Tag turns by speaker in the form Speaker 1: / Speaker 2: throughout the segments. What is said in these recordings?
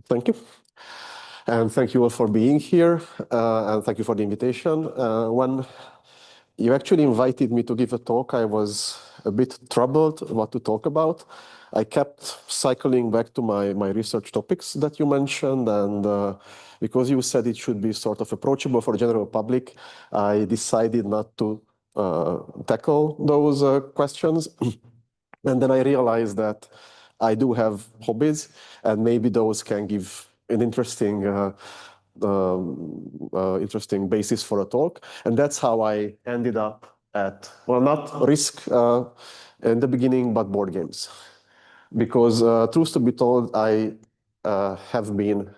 Speaker 1: Thank you. And thank you all for being here, and thank you for the invitation. When you actually invited me to give a talk, I was a bit troubled what to talk about. I kept cycling back to my research topics that you mentioned, and because you said it should be sort of approachable for the general public, I decided not to tackle those questions. And then I realized that I do have hobbies, and maybe those can give an interesting basis for a talk. And that's how I ended up at, well, not Risk in the beginning, but board games. Because truth to be told, I have been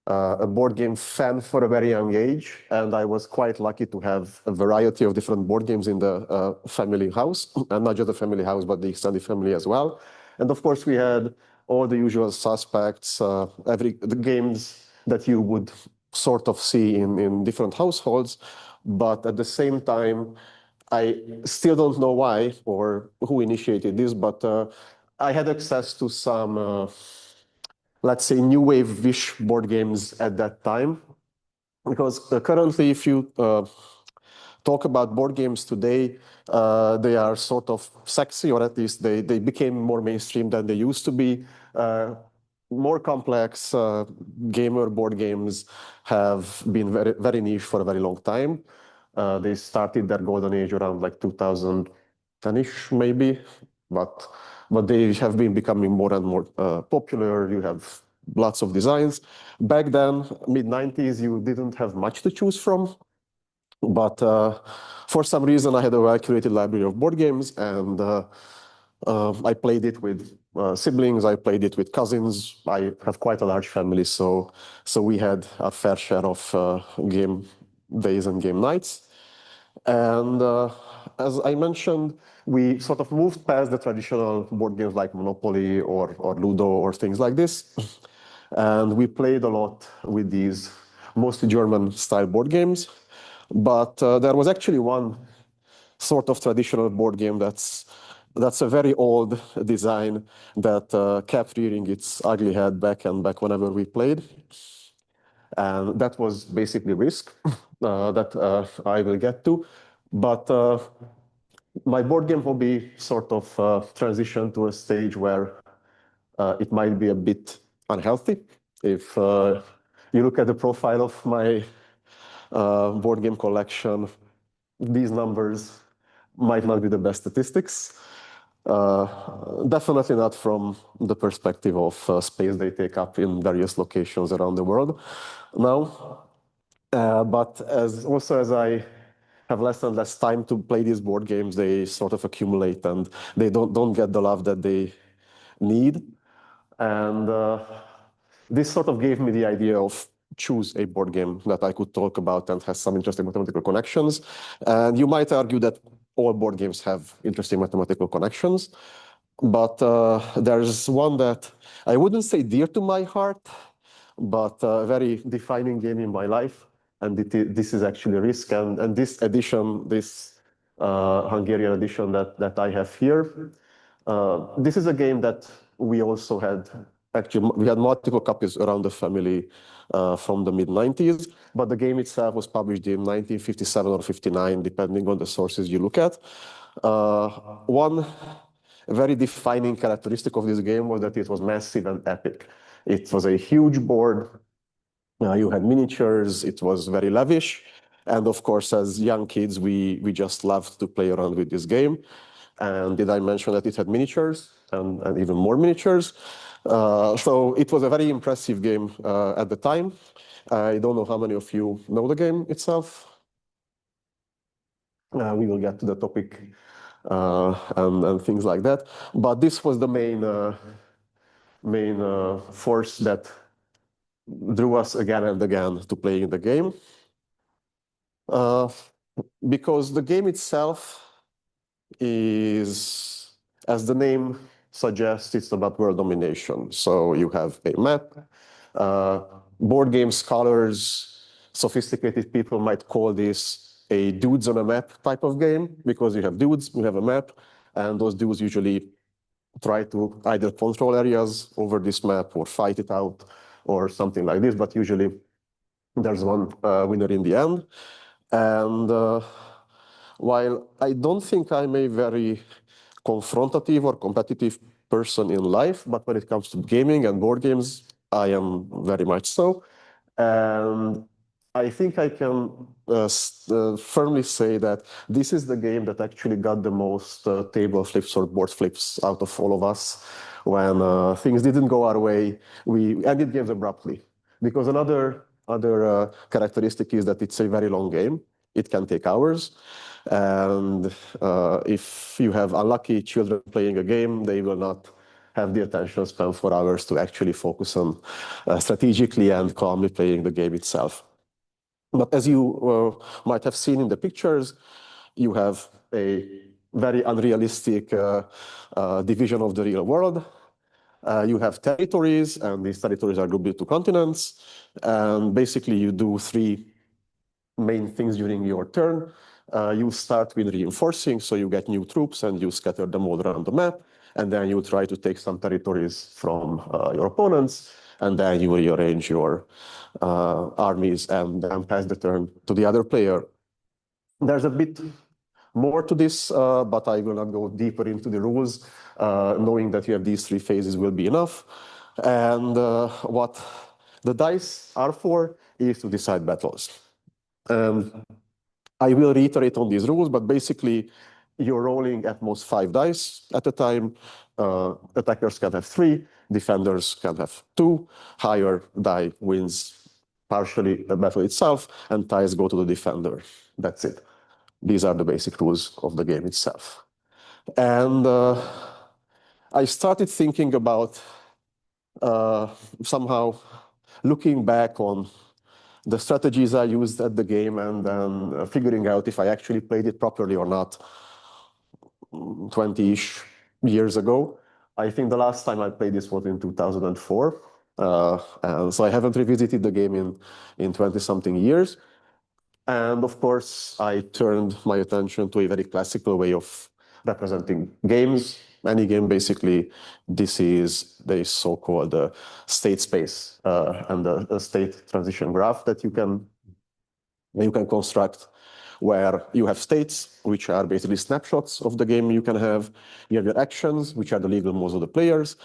Speaker 1: a board game fan for a very young age, and I was quite lucky to have a variety of different board games in the family house, and not just the family house, but the extended family as well. And of course, we had all the usual suspects, the games that you would sort of see in different households. But at the same time, I still don't know why or who initiated this, but I had access to some let's say, new wave wish board games at that time. Because currently, if you talk about board games today, they are sort of sexy, or at least they became more mainstream than they used to be. More complex gamer board games have been very, very niche for a very long time. They started their golden age around like 2010-ish, maybe, but they have been becoming more and more popular. You have lots of designs. Back then, mid-90s, you didn't have much to choose from. But for some reason, I had a well-curated library of board games, and I played it with siblings. I played it with cousins. I have quite a large family, so we had our fair share of game days and game nights. And as I mentioned, we sort of moved past the traditional board games like Monopoly or Ludo or things like this. And we played a lot with these mostly German-style board games. But there was actually one sort of traditional board game that's a very old design that kept rearing its ugly head back and back whenever we played. And that was basically Risk that I will get to. But my board game hobby sort of transitioned to a stage where it might be a bit unhealthy. If you look at the profile of my board game collection, these numbers might not be the best statistics. Definitely not from the perspective of space they take up in various locations around the world now. But as I have less and less time to play these board games, they sort of accumulate and they don't get the love that they need. And this sort of gave me the idea of choose a board game that I could talk about and has some interesting mathematical connections. And you might argue that all board games have interesting mathematical connections, but there's one that I wouldn't say dear to my heart, but a very defining game in my life. And this is actually Risk. And this edition, this Hungarian edition that I have here, this is a game that we also had. Actually, we had multiple copies around the family from the mid-90s, but the game itself was published in 1957 or 59, depending on the sources you look at. One very defining characteristic of this game was that it was massive and epic. It was a huge board. You had miniatures. It was very lavish. And of course, as young kids, we just loved to play around with this game. And did I mention that it had miniatures and even more miniatures? So it was a very impressive game at the time. I don't know how many of you know the game itself. We will get to the topic and things like that. But this was the main force that drew us again and again to playing the game. Because the game itself is, as the name suggests, it's about world domination. So you have a map. Board game scholars, sophisticated people might call this a dudes on a map type of game, because you have dudes, you have a map, and those dudes usually try to either control areas over this map or fight it out or something like this, but usually there's one winner in the end. And while I don't think I'm a very confrontative or competitive person in life, but when it comes to gaming and board games, I am very much so. And I think I can firmly say that this is the game that actually got the most table flips or board flips out of all of us. When things didn't go our way, we ended games abruptly. Because another characteristic is that it's a very long game. It can take hours. And if you have unlucky children playing a game, they will not have the attention span for hours to actually focus on strategically and calmly playing the game itself. But as you might have seen in the pictures, you have a very unrealistic division of the real world. You have territories, and these territories are grouped into continents. And basically, you do three main things during your turn. You start with reinforcing, so you get new troops and you scatter them all around the map. And then you try to take some territories from your opponents, and then you rearrange your armies and then pass the turn to the other player. There's a bit more to this, but I will not go deeper into the rules. Knowing that you have these three phases will be enough. And what the dice are for is to decide battles. I will reiterate on these rules, but basically you're rolling at most 5 dice at a time. Attackers can have 3, defenders can have 2. Higher die wins partially the battle itself, and ties go to the defender. That's it. These are the basic rules of the game itself. And I started thinking about somehow looking back on the strategies I used at the game and then figuring out if I actually played it properly or not 20-ish years ago. I think the last time I played this was in 2004. And so I haven't revisited the game in 20-something years. And of course, I turned my attention to a very classical way of representing games. Any game, basically, this is the so-called state space and the state transition graph that you can construct, where you have states, which are basically snapshots of the game you can have. You have your actions, which are the legal moves of the players.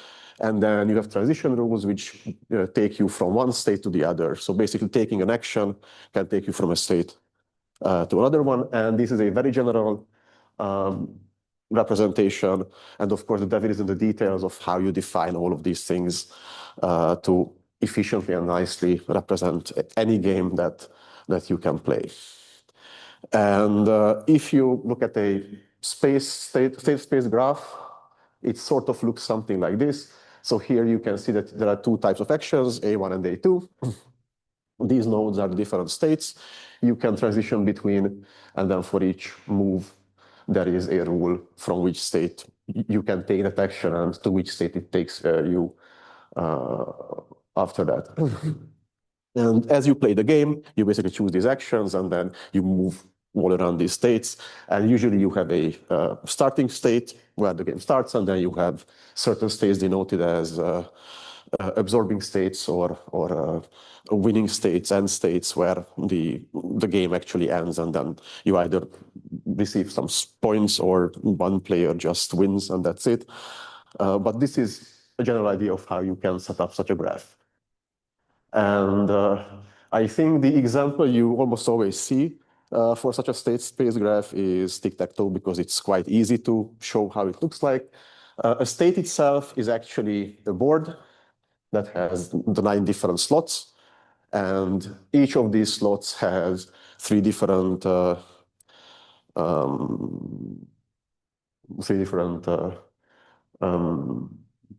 Speaker 1: And then you have transition rules, which take you from one state to the other. So basically, taking an action can take you from a state to another one. And this is a very general representation. And of course, the devil is in the details of how you define all of these things to efficiently and nicely represent any game that you can play. And if you look at a state space graph, it sort of looks something like this. So here you can see that there are 2 types of actions, A1 and A2. These nodes are the different states you can transition between, and then for each move, there is a rule from which state you can take that action and to which state it takes you after that. And as you play the game, you basically choose these actions, and then you move all around these states. And usually you have a starting state where the game starts, and then you have certain states denoted as absorbing states or winning states, end states, where the game actually ends, and then you either receive some points or one player just wins, and that's it. But this is a general idea of how you can set up such a graph. And I think the example you almost always see for such a state space graph is tic-tac-toe, because it's quite easy to show how it looks like. A state itself is actually a board that has the 9 different slots, and each of these slots has 3 different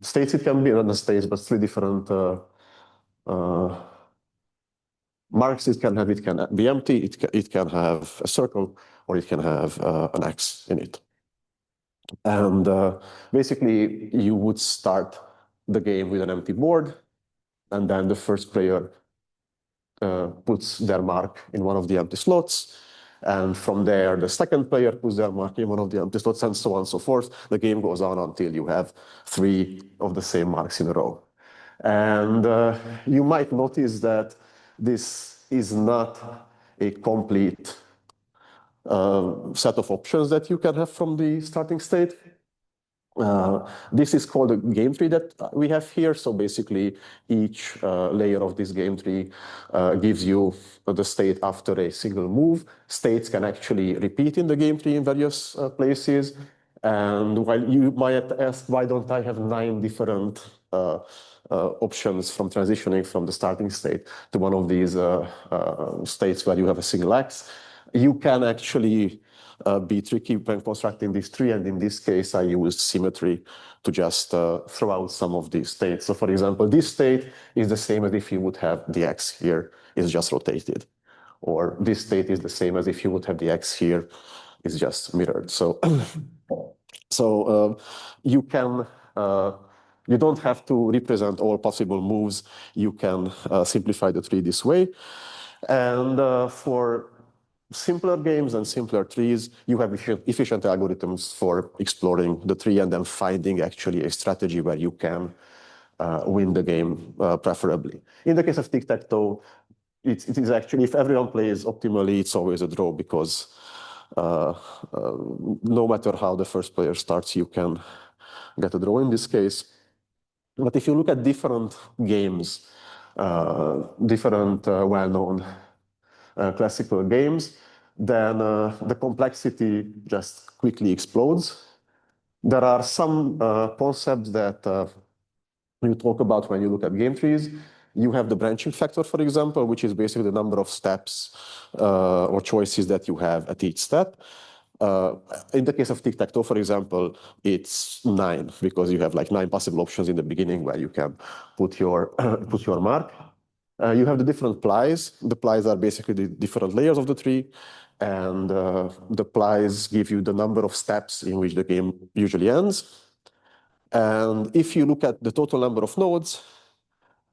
Speaker 1: states. It can be not the states, but 3 different marks it can have. It can be empty, it can have a circle, or it can have an X in it. And basically, you would start the game with an empty board, and then the first player puts their mark in one of the empty slots. And from there, the second player puts their mark in one of the empty slots, and so on and so forth. The game goes on until you have 3 of the same marks in a row. And you might notice that this is not a complete set of options that you can have from the starting state. This is called a game tree that we have here. So basically, each layer of this game tree gives you the state after a single move. States can actually repeat in the game tree in various places. And while you might ask, why don't I have 9 different options from transitioning from the starting state to one of these states where you have a single X? You can actually be tricky when constructing this tree, and in this case, I used symmetry to just throw out some of these states. So for example, this state is the same as if you would have the X here, it's just rotated. Or this state is the same as if you would have the X here, it's just mirrored. So, you can, you don't have to represent all possible moves. You can simplify the tree this way. And for simpler games and simpler trees, you have efficient algorithms for exploring the tree and then finding actually a strategy where you can win the game preferably. In the case of tic-tac-toe, it is actually, if everyone plays optimally, it's always a draw because no matter how the first player starts, you can get a draw in this case. But if you look at different games, different well-known classical games, then the complexity just quickly explodes. There are some concepts that you talk about when you look at game trees. You have the branching factor, for example, which is basically the number of steps or choices that you have at each step. In the case of tic-tac-toe, for example, it's 9 because you have like 9 possible options in the beginning where you can put your put your mark. You have the different plies. The plies are basically the different layers of the tree, and the plies give you the number of steps in which the game usually ends. And if you look at the total number of nodes,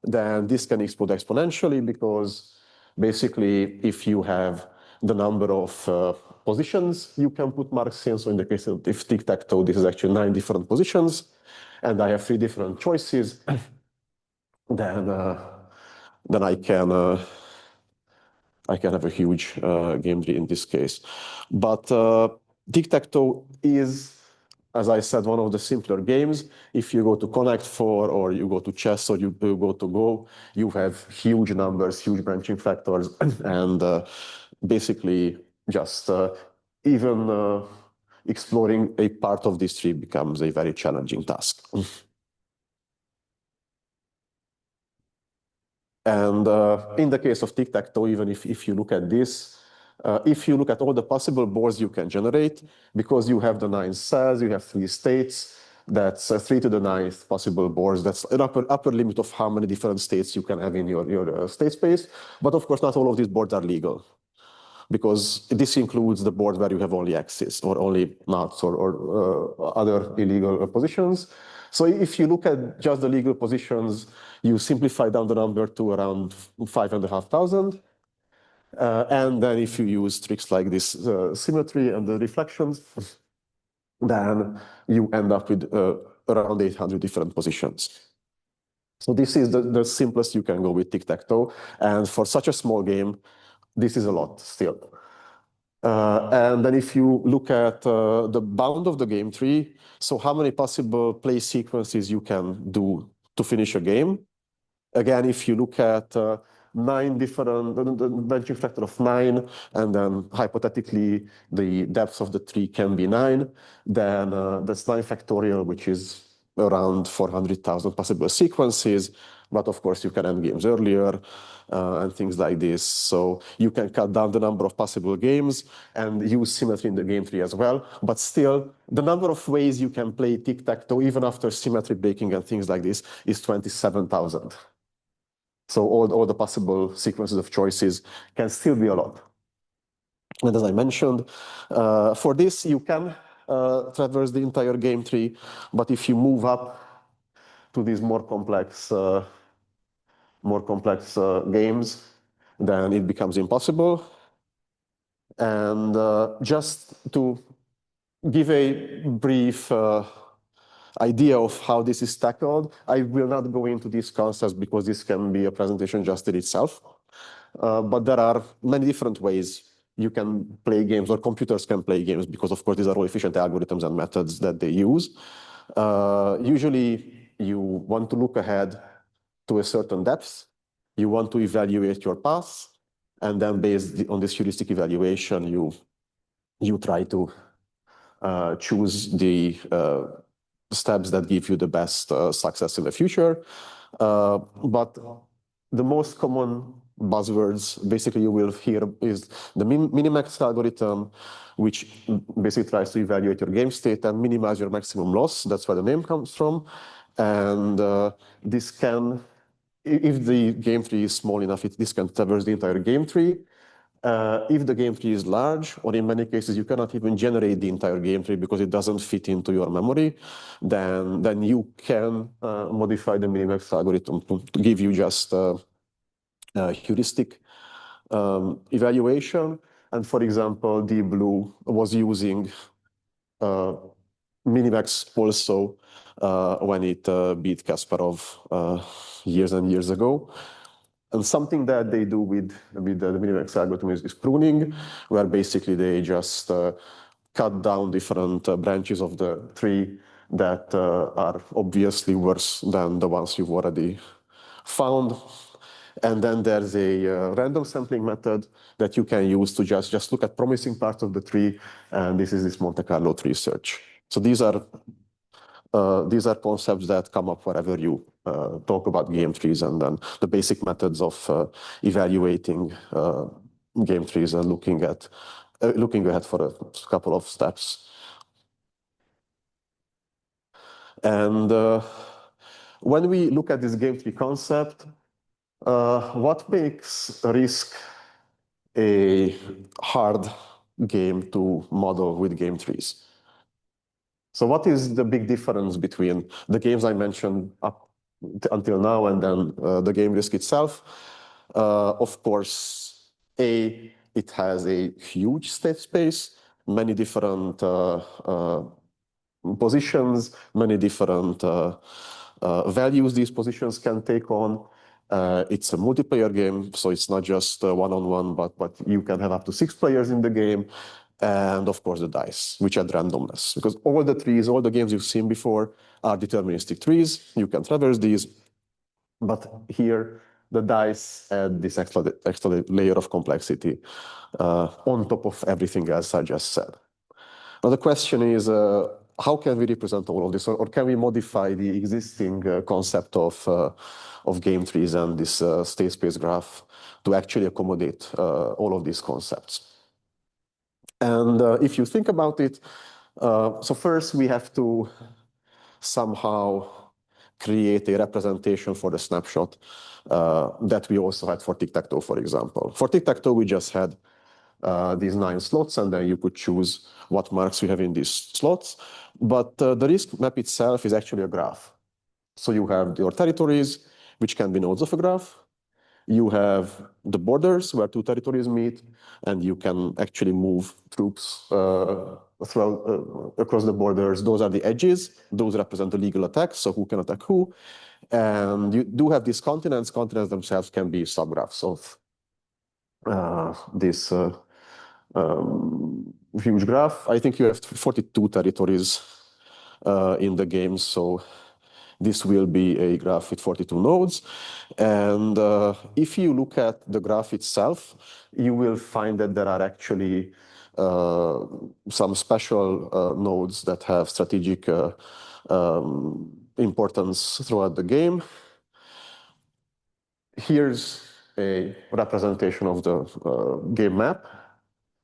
Speaker 1: then this can explode exponentially because basically if you have the number of positions you can put marks in. So in the case of if tic-tac-toe, this is actually 9 different positions, and I have 3 different choices, then I can have a huge game tree in this case. But tic-tac-toe is, as I said, one of the simpler games. If you go to Connect 4 or you go to chess or you go to Go, you have huge numbers, huge branching factors, and basically just even exploring a part of this tree becomes a very challenging task. And in the case of tic-tac-toe, even if you look at this, if you look at all the possible boards you can generate, because you have the 9 cells, you have 3 states, that's 3 to the 9th possible boards. That's an upper limit of how many different states you can have in your state space. But of course, not all of these boards are legal, because this includes the board where you have only X's or only nuts or other illegal positions. So if you look at just the legal positions, you simplify down the number to around 5,500. And then if you use tricks like this symmetry and the reflections, then you end up with around 800 different positions. So this is the simplest you can go with tic-tac-toe. And for such a small game, this is a lot still. And then if you look at the bound of the game tree, so how many possible play sequences you can do to finish a game. Again, if you look at 9 different, the branching factor of 9, and then hypothetically the depth of the tree can be 9, then that's 9 factorial, which is around 400,000 possible sequences. But of course, you can end games earlier and things like this. So you can cut down the number of possible games and use symmetry in the game tree as well. But still, the number of ways you can play tic-tac-toe, even after symmetry breaking and things like this, is 27,000. So all the possible sequences of choices can still be a lot. And as I mentioned, for this, you can traverse the entire game tree. But if you move up to these more complex games, then it becomes impossible. And just to give a brief idea of how this is tackled, I will not go into these concepts because this can be a presentation just in itself. But there are many different ways you can play games, or computers can play games, because of course these are all efficient algorithms and methods that they use. Usually you want to look ahead to a certain depth. You want to evaluate your path, and then based on this heuristic evaluation, you try to choose the steps that give you the best success in the future. But the most common buzzwords basically you will hear is the minimax algorithm, which basically tries to evaluate your game state and minimize your maximum loss. That's where the name comes from. And this can, if the game tree is small enough, this can traverse the entire game tree. If the game tree is large, or in many cases you cannot even generate the entire game tree because it doesn't fit into your memory, then you can modify the minimax algorithm to give you just heuristic evaluation. And for example, Deep Blue was using minimax also when it beat Kasparov years and years ago. And something that they do with the minimax algorithm is pruning, where basically they just cut down different branches of the tree that are obviously worse than the ones you've already found. And then there's a random sampling method that you can use to just look at promising parts of the tree. And this is this Monte Carlo tree search. So these are concepts that come up wherever you talk about game trees, and then the basic methods of evaluating game trees and looking ahead for a couple of steps. And when we look at this game tree concept, what makes Risk a hard game to model with game trees? So what is the big difference between the games I mentioned up until now and then the game Risk itself? Of course, it has a huge state space, many different positions, many different values these positions can take on. It's a multiplayer game, so it's not just one-on-one, but you can have up to 6 players in the game. And of course the dice, which add randomness, because all the trees, all the games you've seen before are deterministic trees. You can traverse these, but here the dice add this extra layer of complexity on top of everything else I just said. Now the question is, how can we represent all of this, or can we modify the existing concept of game trees and this state space graph to actually accommodate all of these concepts? And if you think about it, so first we have to somehow create a representation for the snapshot that we also had for tic-tac-toe, for example. For tic-tac-toe, we just had these 9 slots, and then you could choose what marks you have in these slots. But the Risk map itself is actually a graph. So you have your territories, which can be nodes of a graph. You have the borders where 2 territories meet, and you can actually move troops across the borders. Those are the edges. Those represent the legal attacks, so who can attack who. And you do have these continents. Continents themselves can be subgraphs of this huge graph. I think you have 42 territories in the game, so this will be a graph with 42 nodes. And if you look at the graph itself, you will find that there are actually some special nodes that have strategic importance throughout the game. Here's a representation of the game map.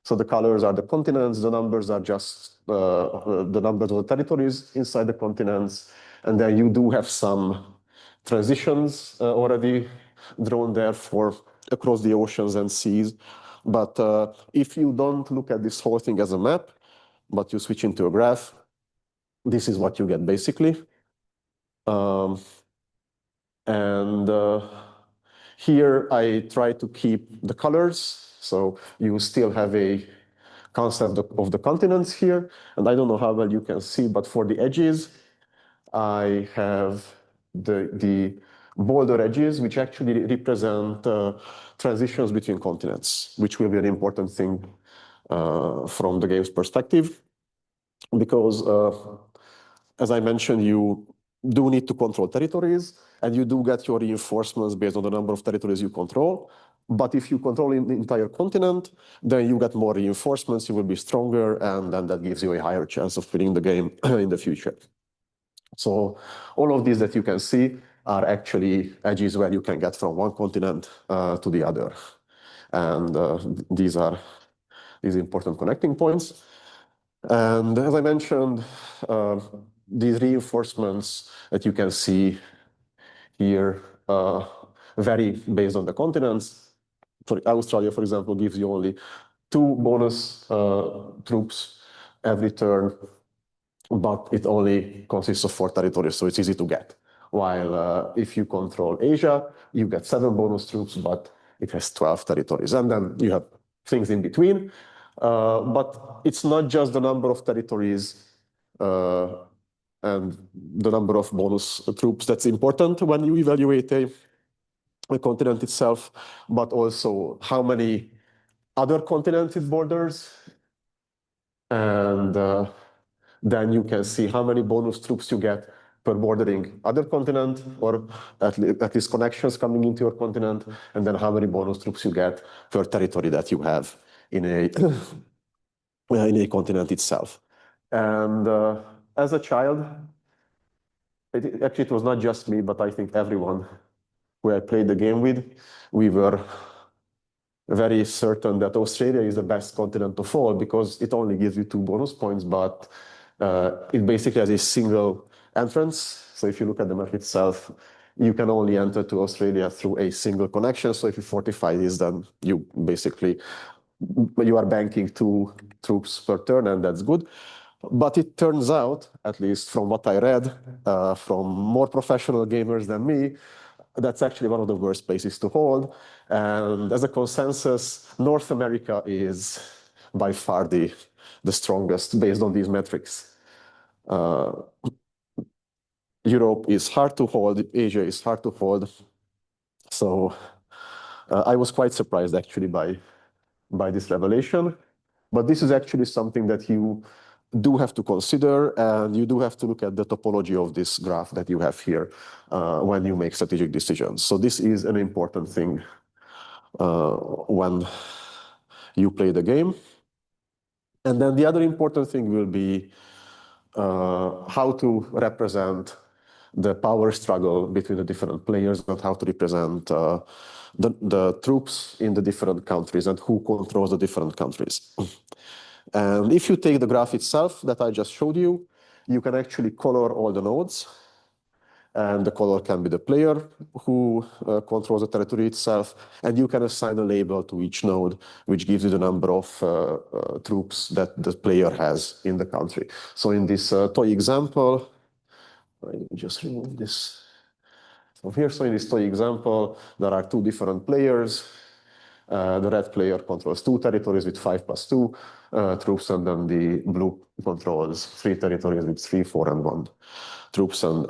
Speaker 1: So the colors are the continents, the numbers are just the numbers of the territories inside the continents. And then you do have some transitions already drawn there for across the oceans and seas. But if you don't look at this whole thing as a map, but you switch into a graph, this is what you get basically. Here I try to keep the colors. So you still have a concept of the continents here. And I don't know how well you can see, but for the edges, I have the bolder edges, which actually represent transitions between continents, which will be an important thing from the game's perspective. Because, as I mentioned, you do need to control territories, and you do get your reinforcements based on the number of territories you control. But if you control the entire continent, then you get more reinforcements, you will be stronger, and then that gives you a higher chance of winning the game in the future. So all of these that you can see are actually edges where you can get from one continent to the other. And these are these important connecting points. And as I mentioned, these reinforcements that you can see here vary based on the continents. For Australia, for example, gives you only 2 bonus troops every turn, but it only consists of 4 territories, so it's easy to get. While if you control Asia, you get 7 bonus troops, but it has 12 territories. And then you have things in between. But it's not just the number of territories and the number of bonus troops that's important when you evaluate a continent itself, but also how many other continents it borders. And then you can see how many bonus troops you get per bordering other continent, or at least connections coming into your continent, and then how many bonus troops you get per territory that you have in a continent itself. And as a child, it was not just me, but I think everyone who I played the game with, we were very certain that Australia is the best continent of all, because it only gives you 2 bonus points, but it basically has a single entrance. So if you look at the map itself, you can only enter to Australia through a single connection. So if you fortify this, then you are banking 2 troops per turn, and that's good. But it turns out, at least from what I read from more professional gamers than me, that's actually one of the worst places to hold. And as a consensus, North America is by far the strongest based on these metrics. Europe is hard to hold, Asia is hard to hold. So I was quite surprised actually by this revelation. But this is actually something that you do have to consider, and you do have to look at the topology of this graph that you have here when you make strategic decisions. So this is an important thing when you play the game. And then the other important thing will be how to represent the power struggle between the different players, and how to represent the troops in the different countries and who controls the different countries. And if you take the graph itself that I just showed you, you can actually color all the nodes. And the color can be the player who controls the territory itself. And you can assign a label to each node, which gives you the number of troops that the player has in the country. So in this toy example, let me just remove this from here. So in this toy example, there are 2 different players. The red player controls 2 territories with 5+2 troops, and then the blue controls 3 territories with 3, 4, and 1 troops. And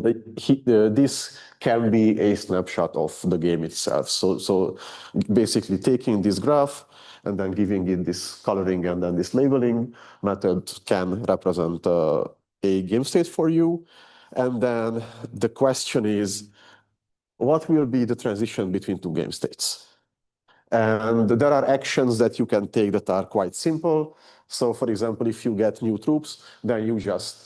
Speaker 1: this can be a snapshot of the game itself. So basically taking this graph and then giving it this coloring and then this labeling method can represent a game state for you. And then the question is, what will be the transition between 2 game states? And there are actions that you can take that are quite simple. So for example, if you get new troops, then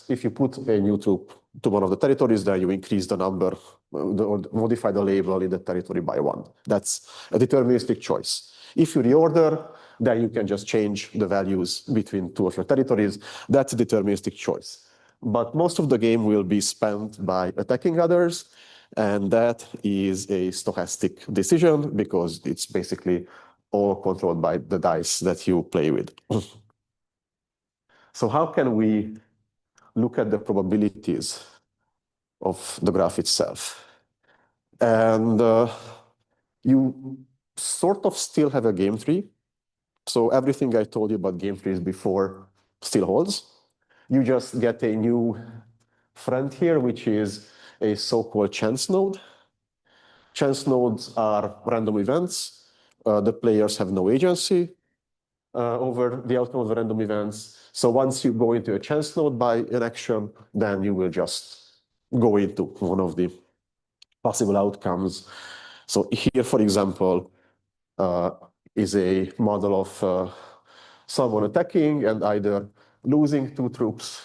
Speaker 1: if you put a new troop to one of the territories, then you increase the number, or modify the label in the territory by 1. That's a deterministic choice. If you reorder, then you can just change the values between 2 of your territories. That's a deterministic choice. But most of the game will be spent by attacking others, and that is a stochastic decision because it's basically all controlled by the dice that you play with. So how can we look at the probabilities of the graph itself? And you sort of still have a game tree. So everything I told you about game trees before still holds. You just get a new friend here, which is a so-called chance node. Chance nodes are random events. The players have no agency over the outcome of the random events. So once you go into a chance node by an action, then you will just go into one of the possible outcomes. So here, for example, is a model of someone attacking and either losing two troops,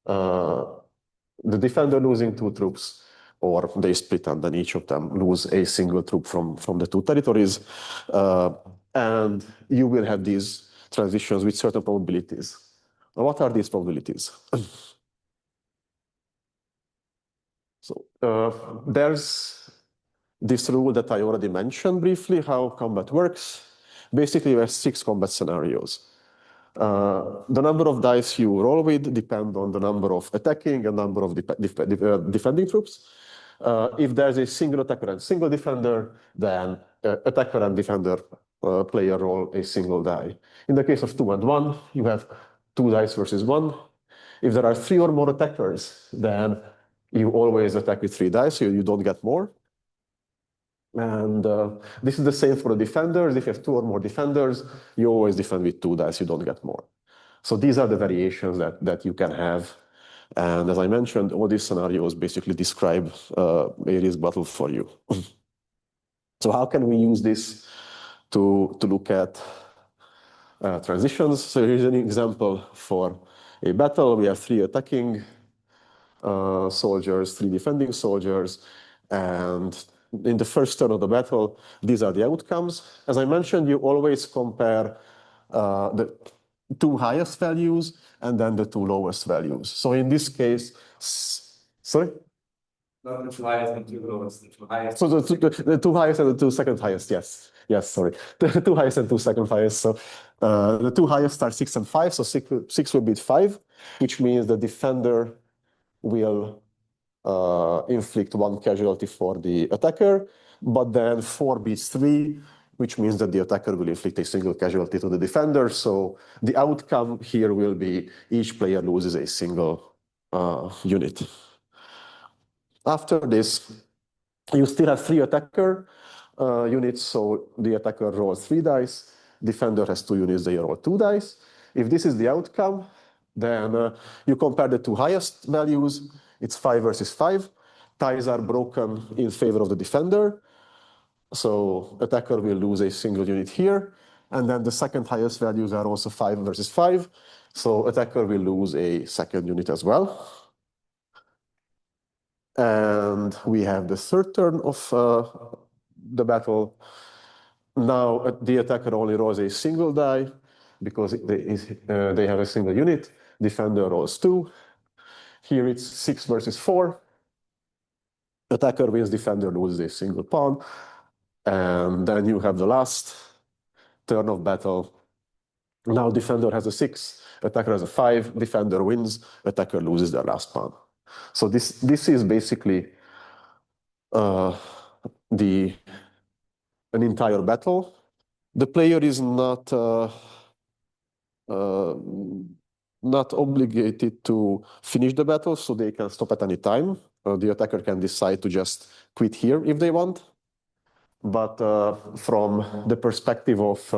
Speaker 1: the defender losing two troops, or they split and then each of them lose a single troop from the two territories. And you will have these transitions with certain probabilities. Now, what are these probabilities? So there's this rule that I already mentioned briefly, how combat works. Basically, we have 6 combat scenarios. The number of dice you roll with depend on the number of attacking and number of defending troops. If there's a single attacker and single defender, then attacker and defender player roll a single die. In the case of 2 and 1, you have 2 dice versus 1. If there are 3 or more attackers, then you always attack with 3 dice, so you don't get more. And this is the same for the defenders. If you have 2 or more defenders, you always defend with 2 dice, you don't get more. So these are the variations that you can have. And as I mentioned, all these scenarios basically describe a risk battle for you. So how can we use this to look at transitions? So here's an example for a battle. We have 3 attacking soldiers, 3 defending soldiers, and in the first turn of the battle, these are the outcomes. As I mentioned, you always compare the 2 highest values and then the 2 lowest values. So in this case, sorry?
Speaker 2: Not the 2 highest and 2 lowest, the 2 highest.
Speaker 1: So the 2 highest and the 2 second highest, yes. Yes, sorry. The 2 highest and 2 second highest. So the 2 highest are 6 and 5, so 6 will beat 5, which means the defender will inflict 1 casualty for the attacker, but then 4 beats 3, which means that the attacker will inflict a single casualty to the defender. So the outcome here will be each player loses a single unit. After this, you still have 3 attacker units, so the attacker rolls 3 dice, defender has 2 units, they roll 2 dice. If this is the outcome, then you compare the 2 highest values. It's 5 versus 5. Ties are broken in favor of the defender. So attacker will lose a single unit here. And then the second highest values are also 5 versus 5. So attacker will lose a second unit as well. And we have the third turn of the battle. Now the attacker only rolls a single die because they have a single unit. Defender rolls 2. Here it's 6 versus 4. Attacker wins, defender loses a single pawn. And then you have the last turn of battle. Now defender has a 6, attacker has a 5, defender wins, attacker loses their last pawn. So this is basically an entire battle. The player is not obligated to finish the battle, so they can stop at any time. The attacker can decide to just quit here if they want. But from the perspective of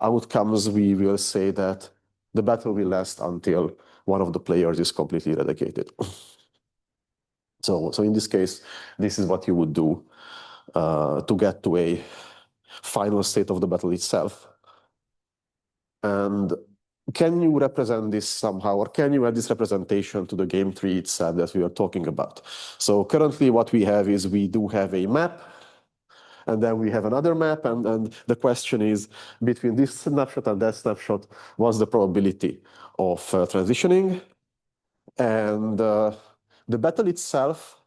Speaker 1: outcomes, we will say that the battle will last until one of the players is completely eradicated. So in this case, this is what you would do to get to a final state of the battle itself. And can you represent this somehow, or can you add this representation to the game tree itself that we are talking about? So currently what we have is we do have a map, and then we have another map, and the question is, between this snapshot and that snapshot, what's the probability of transitioning? And the battle itself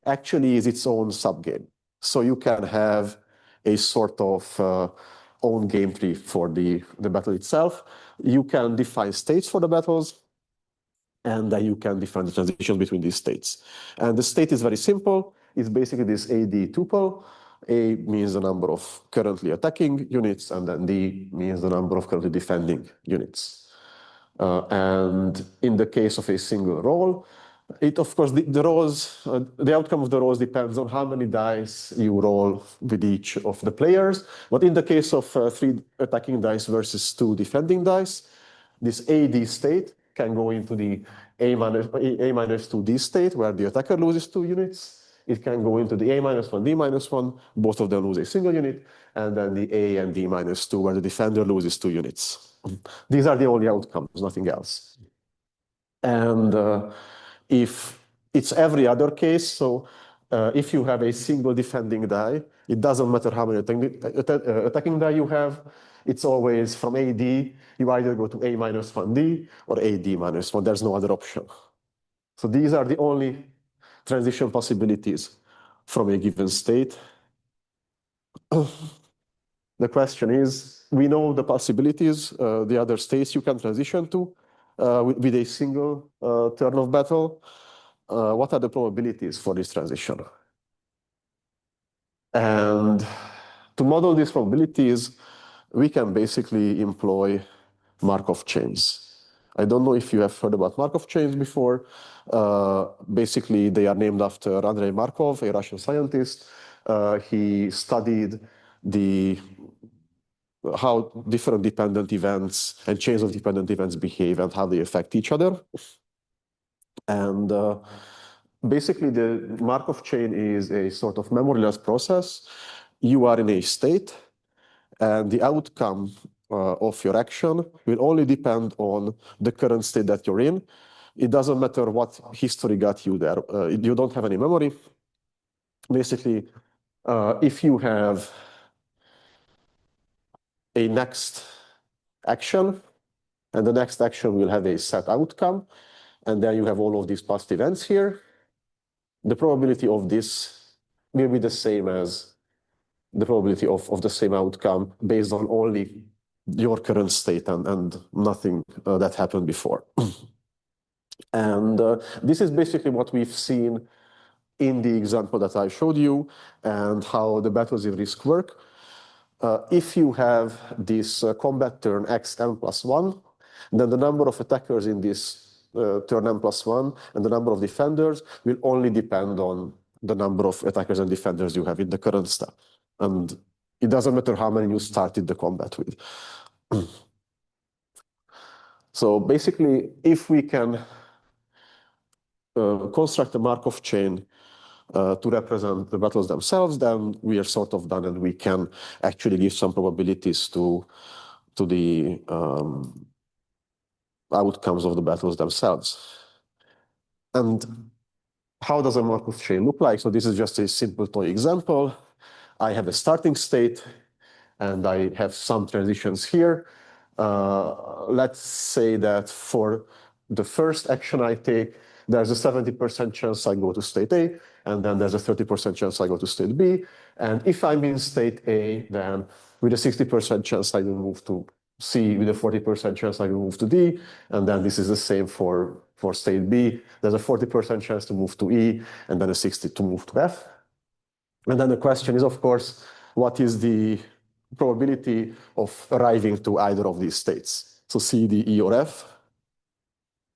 Speaker 1: actually is its own subgame. So you can have a sort of own game tree for the battle itself. You can define states for the battles, and then you can define the transitions between these states. And the state is very simple. It's basically this AD tuple. A means the number of currently attacking units, and then D means the number of currently defending units. And in the case of a single roll, it, of course, the outcome of the rolls depends on how many dice you roll with each of the players. But in the case of 3 attacking dice versus 2 defending dice, this AD state can go into the A minus 2D state, where the attacker loses 2 units. It can go into the A minus 1, D minus 1, both of them lose a single unit, and then the A and D minus 2, where the defender loses 2 units. These are the only outcomes, nothing else. And if it's every other case, so if you have a single defending die, it doesn't matter how many attacking die you have, it's always from AD, you either go to A minus 1D or AD minus 1, there's no other option. So these are the only transition possibilities from a given state. The question is, we know the possibilities, the other states you can transition to with a single turn of battle. What are the probabilities for this transition? And to model these probabilities, we can basically employ Markov chains. I don't know if you have heard about Markov chains before. Basically, they are named after Andrei Markov, a Russian scientist. He studied how different dependent events and chains of dependent events behave and how they affect each other. And basically, the Markov chain is a sort of memoryless process. You are in a state, and the outcome of your action will only depend on the current state that you're in. It doesn't matter what history got you there. You don't have any memory. Basically, if you have a next action, and the next action will have a set outcome, and then you have all of these past events here, the probability of this will be the same as the probability of the same outcome based on only your current state and nothing that happened before. And this is basically what we've seen in the example that I showed you and how the battles in Risk work. If you have this combat turn xn plus 1, then the number of attackers in this turn n plus 1 and the number of defenders will only depend on the number of attackers and defenders you have in the current step. And it doesn't matter how many you started the combat with. So basically, if we can construct a Markov chain to represent the battles themselves, then we are sort of done, and we can actually give some probabilities to the outcomes of the battles themselves. And how does a Markov chain look like? So this is just a simple toy example. I have a starting state, and I have some transitions here. Let's say that for the first action I take, there's a 70% chance I go to state A, and then there's a 30% chance I go to state B. And if I'm in state A, then with a 60% chance I will move to C, with a 40% chance I will move to D, and then this is the same for state B. There's a 40% chance to move to E, and then a 60 to move to F. And then the question is, of course, what is the probability of arriving to either of these states? So C, D, E, or F.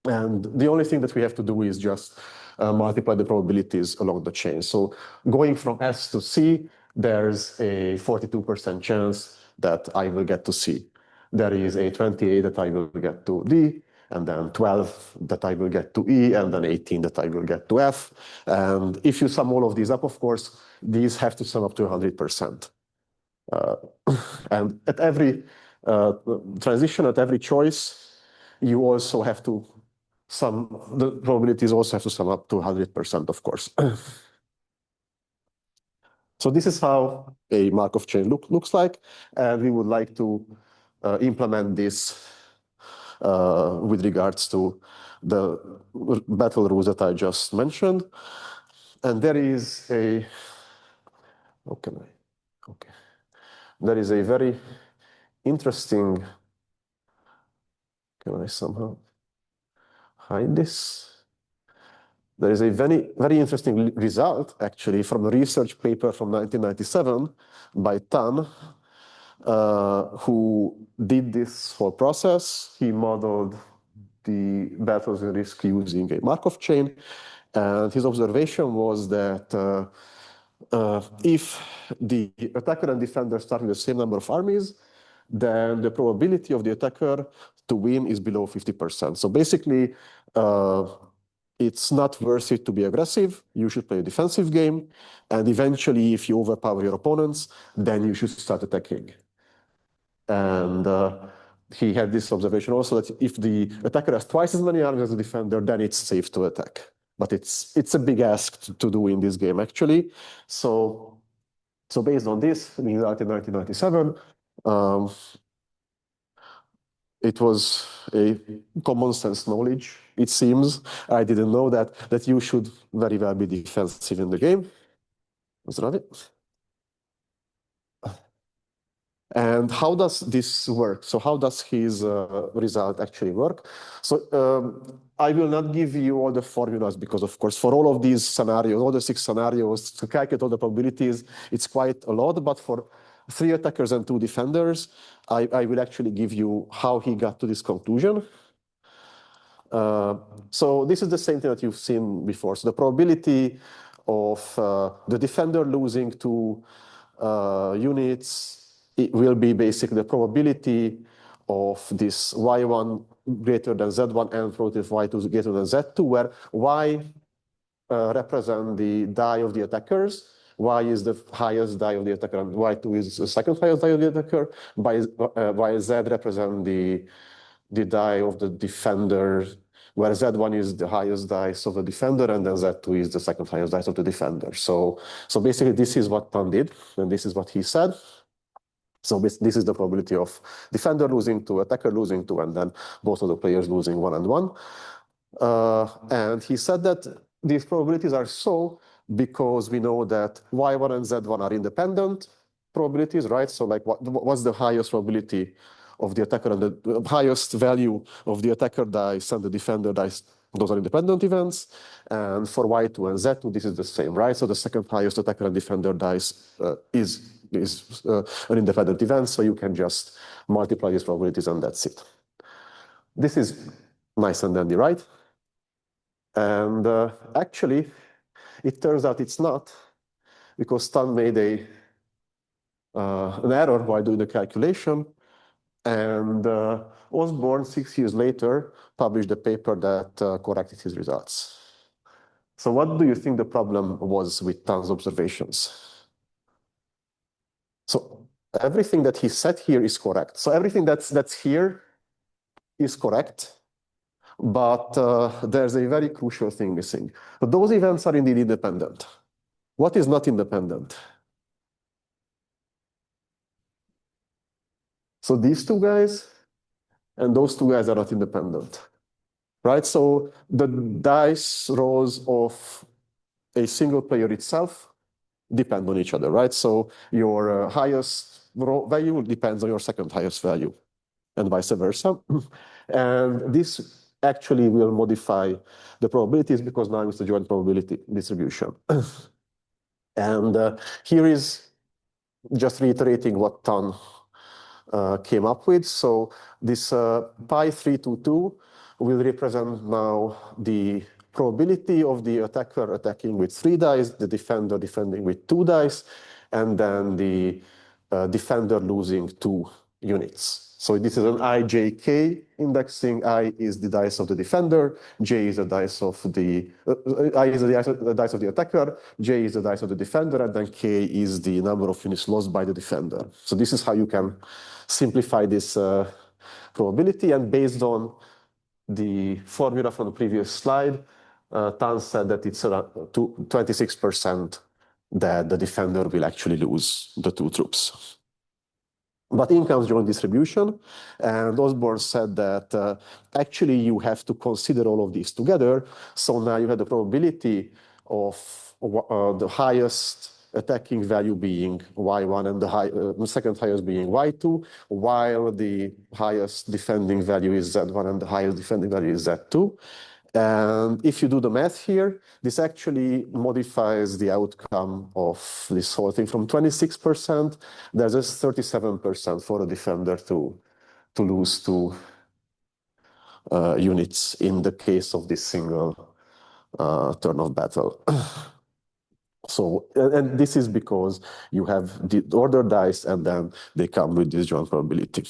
Speaker 1: And the only thing that we have to do is just multiply the probabilities along the chain. So going from S to C, there's a 42% chance that I will get to C. There is a 28 that I will get to D, and then 12 that I will get to E, and then 18 that I will get to F. And if you sum all of these up, of course, these have to sum up to 100%. And at every transition, at every choice, you also have to the probabilities also have to sum up to 100%, of course. So this is how a Markov chain looks like, and we would like to implement this with regards to the battle rules that I just mentioned. And there is a, okay, there is a very interesting, can I somehow hide this? there is a very, very interesting result, actually, from a research paper from 1997 by Tan, who did this whole process. He modeled the battles and risk using a Markov chain. And his observation was that if the attacker and defender start with the same number of armies, then the probability of the attacker to win is below 50%. So basically, it's not worth it to be aggressive. You should play a defensive game. And eventually, if you overpower your opponents, then you should start attacking. And he had this observation also that if the attacker has twice as many armies as the defender, then it's safe to attack. But it's a big ask to do in this game, actually. So based on this, in 1997, it was a common sense knowledge, it seems. I didn't know that you should very well be defensive in the game. Was that it? And how does this work? So how does his result actually work? So I will not give you all the formulas because, of course, for all of these scenarios, all the 6 scenarios, to calculate all the probabilities, it's quite a lot. But for 3 attackers and 2 defenders, I will actually give you how he got to this conclusion. So this is the same thing that you've seen before. So the probability of the defender losing 2 units, it will be basically the probability of this y1 greater than z1 and probability of y2 greater than z2, where y represent the die of the attackers, y is the highest die of the attacker, and y2 is the second highest die of the attacker, by z represent the die of the defender, where z1 is the highest dice of the defender, and then z2 is the second highest dice of the defender. So basically, this is what Tan did, and this is what he said. So this is the probability of defender losing 2, attacker losing 2, and then both of the players losing 1 and 1. And he said that these probabilities are so because we know that y1 and z1 are independent probabilities, right? So like what's the highest probability of the attacker, and the highest value of the attacker dice and the defender dice, those are independent events. And for y2 and z2, this is the same, right? So the second highest attacker and defender dice is an independent event, so you can just multiply these probabilities and that's it. This is nice and dandy, right? And actually, it turns out it's not, because Tan made an error while doing the calculation, and Osborne, 6 years later, published a paper that corrected his results. So what do you think the problem was with Tan's observations? So everything that he said here is correct. So everything that's here is correct, but there's a very crucial thing missing. But those events are indeed independent. What is not independent? So these 2 guys and those 2 guys are not independent, right? So the dice rolls of a single player itself depend on each other, right? So your highest value depends on your second highest value, and vice versa. And this actually will modify the probabilities because now it's a joint probability distribution. And here is just reiterating what Tan came up with. So this pi 322 will represent now the probability of the attacker attacking with 3 dice, the defender defending with 2 dice, and then the defender losing 2 units. So this is an IJK indexing. I is the dice of the defender, J is the dice of the I is the dice of the attacker, J is the dice of the defender, and then K is the number of units lost by the defender. So this is how you can simplify this probability. And based on the formula from the previous slide, Tan said that it's around 26% that the defender will actually lose the 2 troops. But in comes joint distribution, and Osborne said that actually you have to consider all of these together. So now you have the probability of the highest attacking value being y1 and the second highest being y2, while the highest defending value is z1 and the highest defending value is z2. And if you do the math here, this actually modifies the outcome of this whole thing from 26%. There's a 37% for a defender to lose 2 units in the case of this single turn of battle. So, and this is because you have the ordered dice and then they come with this joint probability.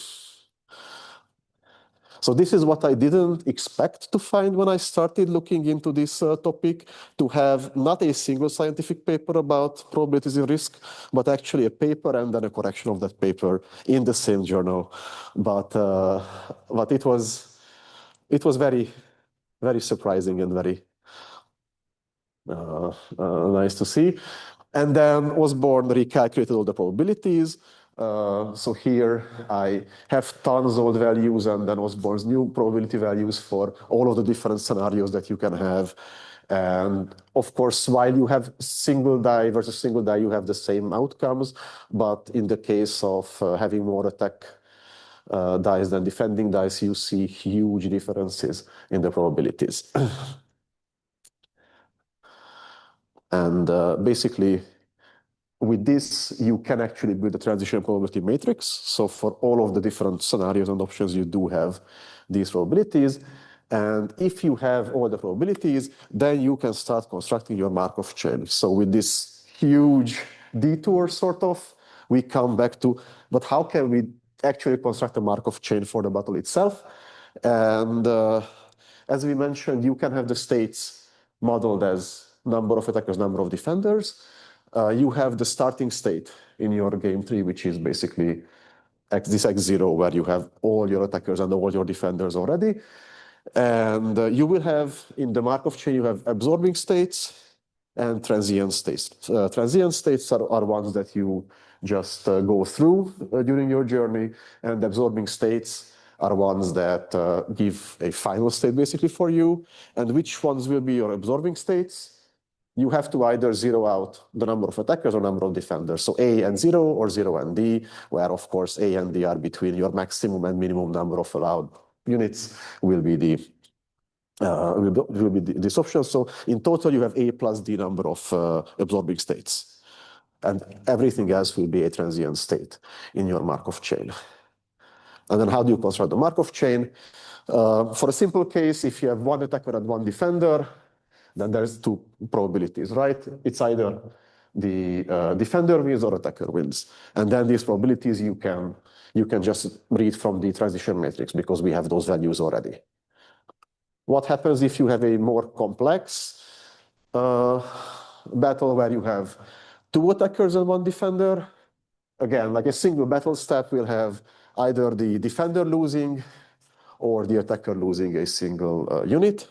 Speaker 1: So this is what I didn't expect to find when I started looking into this topic, to have not a single scientific paper about probabilities in risk, but actually a paper and then a correction of that paper in the same journal. But it was very, very surprising and very nice to see. And then Osborne recalculated all the probabilities. So here I have tons of old values and then Osborne's new probability values for all of the different scenarios that you can have. And of course, while you have single die versus single die, you have the same outcomes. But in the case of having more attack dice than defending dice, you see huge differences in the probabilities. And basically, with this, you can actually build a transition probability matrix. So for all of the different scenarios and options, you do have these probabilities. And if you have all the probabilities, then you can start constructing your Markov chain. So with this huge detour, sort of, we come back to, but how can we actually construct a Markov chain for the battle itself? And as we mentioned, you can have the states modeled as number of attackers, number of defenders. You have the starting state in your game tree, which is basically this X0, where you have all your attackers and all your defenders already. And you will have, in the Markov chain, you have absorbing states and transient states. Transient states are ones that you just go through during your journey, and absorbing states are ones that give a final state basically for you. And which ones will be your absorbing states? You have to either zero out the number of attackers or number of defenders. So A and 0 or 0 and D, where of course A and D are between your maximum and minimum number of allowed units will be this option. So in total, you have A plus D number of absorbing states. And everything else will be a transient state in your Markov chain. And then how do you construct the Markov chain? For a simple case, if you have one attacker and one defender, then there's 2 probabilities, right? It's either the defender wins or attacker wins. And then these probabilities you can just read from the transition matrix because we have those values already. What happens if you have a more complex battle where you have 2 attackers and 1 defender? Again, like a single battle step will have either the defender losing or the attacker losing a single unit.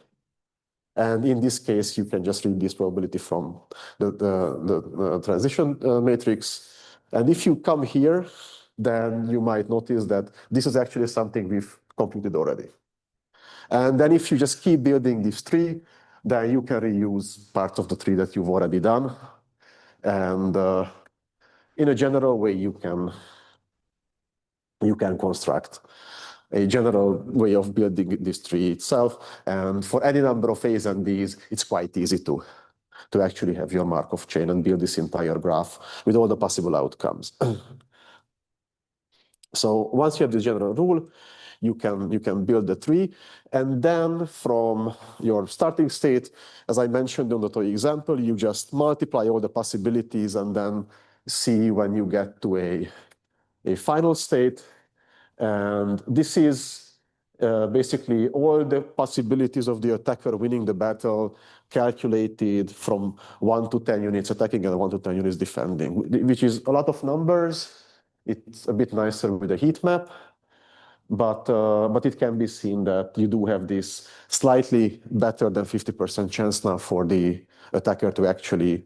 Speaker 1: And in this case, you can just read this probability from the transition matrix. And if you come here, then you might notice that this is actually something we've completed already. And then if you just keep building this tree, then you can reuse parts of the tree that you've already done. And in a general way, you can construct a general way of building this tree itself. And for any number of A's and D's, it's quite easy to actually have your Markov chain and build this entire graph with all the possible outcomes. So once you have this general rule, you can build the tree. And then from your starting state, as I mentioned on the toy example, you just multiply all the possibilities and then see when you get to a final state. And this is basically all the possibilities of the attacker winning the battle calculated from 1 to 10 units attacking and 1 to 10 units defending, which is a lot of numbers. It's a bit nicer with a heat map, but it can be seen that you do have this slightly better than 50% chance now for the attacker to actually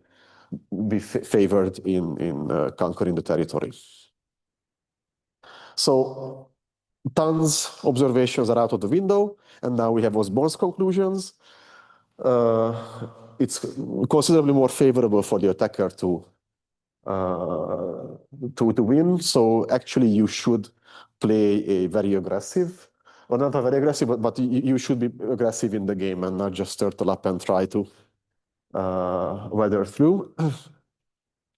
Speaker 1: be favored in conquering the territory. So tons observations are out of the window, and now we have Osborne's conclusions. It's considerably more favorable for the attacker to win. So actually, you should play a very aggressive or not very aggressive, but you should be aggressive in the game and not just turtle up and try to weather through.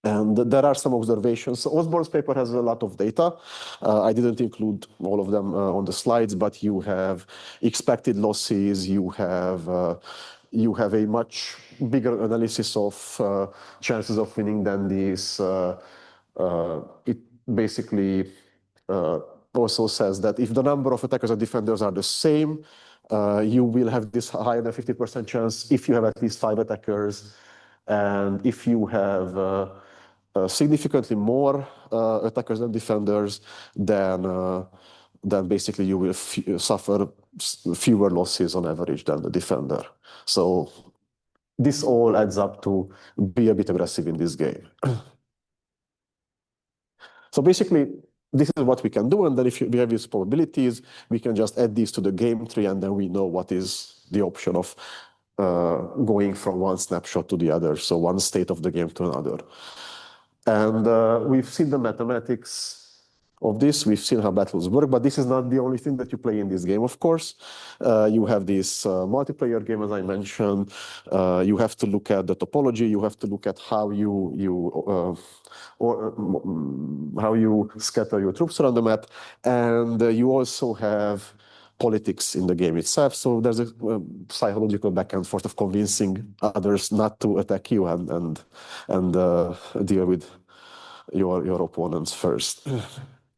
Speaker 1: And there are some observations. So Osborne's paper has a lot of data. I didn't include all of them on the slides, but you have expected losses. You have a much bigger analysis of chances of winning than this. It basically also says that if the number of attackers and defenders are the same, you will have this higher than 50% chance if you have at least 5 attackers. And if you have significantly more attackers than defenders, then basically you will suffer fewer losses on average than the defender. So this all adds up to be a bit aggressive in this game. So basically, this is what we can do. And then if we have these probabilities, we can just add these to the game tree, and then we know what is the option of going from one snapshot to the other, so one state of the game to another. And we've seen the mathematics of this. We've seen how battles work, but this is not the only thing that you play in this game, of course. You have this multiplayer game, as I mentioned. You have to look at the topology. You have to look at how how you scatter your troops around the map. And you also have politics in the game itself. So there's a psychological back and forth of convincing others not to attack you and deal with your opponents first.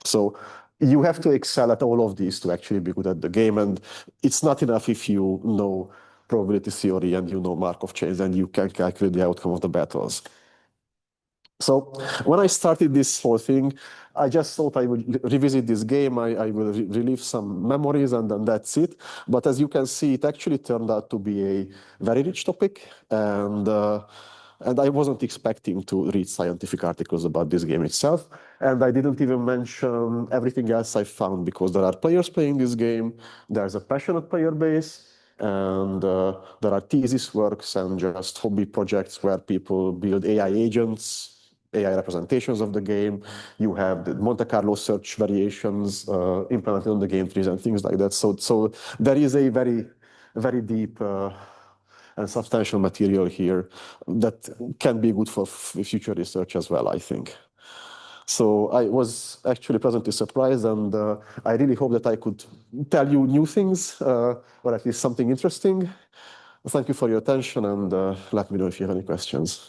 Speaker 1: So you have to excel at all of these to actually be good at the game. And it's not enough if you know probability theory and you know Markov chains and you can calculate the outcome of the battles. So when I started this whole thing, I just thought I would revisit this game. I will relive some memories, and then that's it. But as you can see, it actually turned out to be a very rich topic. And I wasn't expecting to read scientific articles about this game itself. And I didn't even mention everything else I found, because there are players playing this game. There's a passionate player base. And there are thesis works and just hobby projects where people build AI agents, AI representations of the game. You have the Monte Carlo search variations implemented on the game trees and things like that. So there is a very, very deep and substantial material here that can be good for future research as well, I think. So I was actually pleasantly surprised, and I really hope that I could tell you new things, or at least something interesting. Thank you for your attention, and let me know if you have any questions.